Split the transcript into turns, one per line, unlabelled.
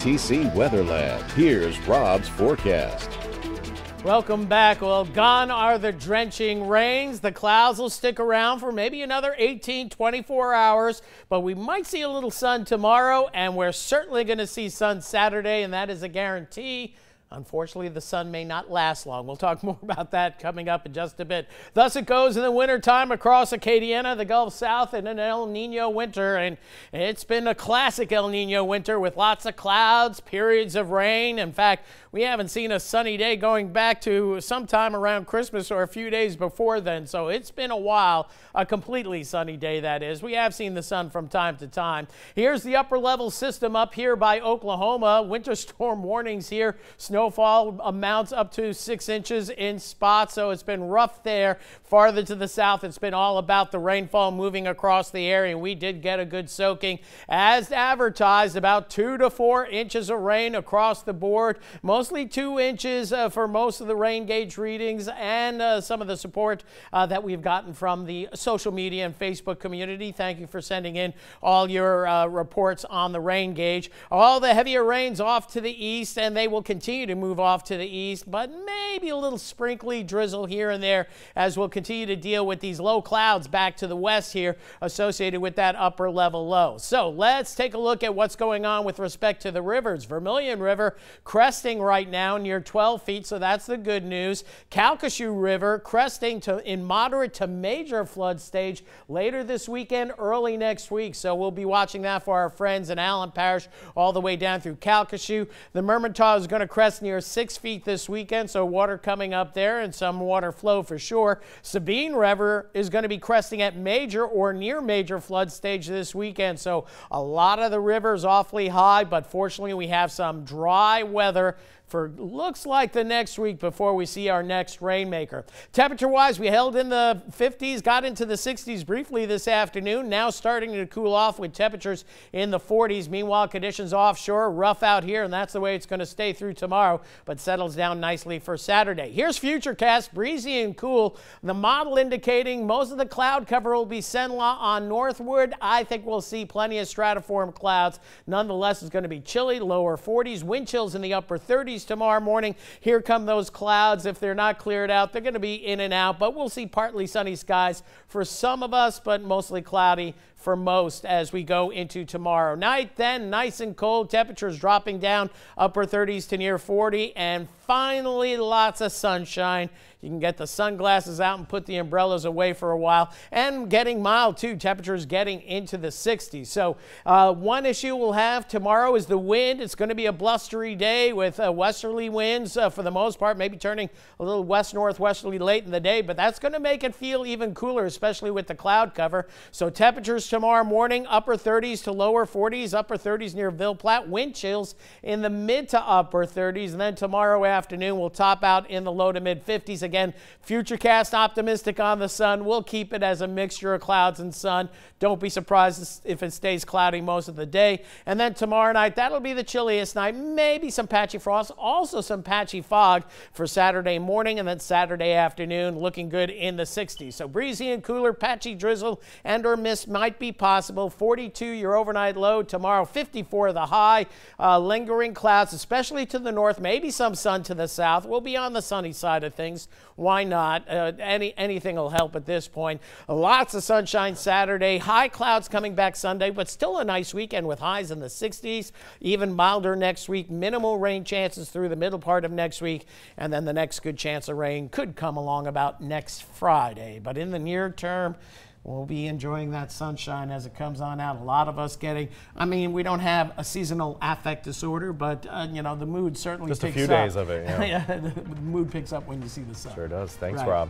KATC Weather Lab. Here's Rob's forecast.
Welcome back. Well, gone are the drenching rains. The clouds will stick around for maybe another 24 hours, but we might see a little sun tomorrow, and we're certainly going to see sun Saturday, and that is a guarantee. Unfortunately, the sun may not last long. We'll talk more about that coming up in just a bit. Thus it goes in the wintertime across Acadiana, the Gulf South, in an El Nino winter. And it's been a classic El Nino winter with lots of clouds, periods of rain. In fact, we haven't seen a sunny day going back to sometime around Christmas or a few days before then. So it's been a while, a completely sunny day, that is. We have seen the sun from time to time. Here's the upper level system up here by Oklahoma. Winter storm warnings here. Snowfall amounts up to 6 inches in spots, so it's been rough there. Farther to the south, it's been all about the rainfall moving across the area. We did get a good soaking. As advertised, about 2 to 4 inches of rain across the board. Mostly 2 inches for most of the rain gauge readings, and some of the support that we've gotten from the social media and Facebook community. Thank you for sending in all your reports on the rain gauge. All the heavier rains off to the east, and they will continue to move off to the east, but maybe a little sprinkly drizzle here and there as we'll continue to deal with these low clouds back to the west here associated with that upper level low. So let's take a look at what's going on with respect to the rivers. Vermilion River cresting right now near 12 feet, so that's the good news. Calcasieu River cresting in moderate to major flood stage later this weekend, early next week, so we'll be watching that for our friends in Allen Parish all the way down through Calcasieu. The Mermentau is going to crest near 6 feet this weekend, so water coming up there and some water flow for sure. Sabine River is going to be cresting at major or near major flood stage this weekend, so a lot of the rivers awfully high, but fortunately we have some dry weather for looks like the next week before we see our next rainmaker. Temperature-wise, we held in the 50s, got into the 60s briefly this afternoon, now starting to cool off with temperatures in the 40s. Meanwhile, conditions offshore, rough out here, and that's the way it's going to stay through tomorrow, but settles down nicely for Saturday. Here's Futurecast, breezy and cool. The model indicating most of the cloud cover will be Cenla on northward. I think we'll see plenty of stratiform clouds. Nonetheless, it's going to be chilly, lower 40s, wind chills in the upper 30s tomorrow morning. Here come those clouds. If they're not cleared out, they're going to be in and out, but we'll see partly sunny skies for some of us, but mostly cloudy for most as we go into tomorrow night. Then nice and cold, temperatures dropping down upper 30s to near 40, and finally lots of sunshine. You can get the sunglasses out and put the umbrellas away for a while, and getting mild too. Temperatures getting into the 60s. So one issue we'll have tomorrow is the wind. It's going to be a blustery day with westerly winds for the most part, maybe turning a little west-northwesterly late in the day, but that's going to make it feel even cooler, especially with the cloud cover. So temperatures tomorrow morning, upper 30s to lower 40s, upper 30s near Ville Platte, wind chills in the mid to upper 30s, and then tomorrow afternoon we'll top out in the low to mid 50s. Again, Futurecast optimistic on the sun. We'll keep it as a mixture of clouds and sun. Don't be surprised if it stays cloudy most of the day. And then tomorrow night, that'll be the chilliest night. Maybe some patchy frost, also some patchy fog for Saturday morning, and then Saturday afternoon looking good in the 60s. So breezy and cooler, patchy drizzle and or mist might be possible. 42 your overnight low tomorrow, 54 the high. Lingering clouds, especially to the north, maybe some sun to the south. We'll be on the sunny side of things. Why not? Anything will help at this point. Lots of sunshine Saturday. High clouds coming back Sunday, but still a nice weekend with highs in the 60s. Even milder next week. Minimal rain chances through the middle part of next week. And then the next good chance of rain could come along about next Friday. But in the near term, we'll be enjoying that sunshine as it comes on out. A lot of us getting, I mean, we don't have a seasonal affect disorder, but, you know, the mood certainly picks up.
Just a few days of it, yeah.
Yeah, the mood picks up when you see the sun.
Sure does. Thanks,
right.
Rob.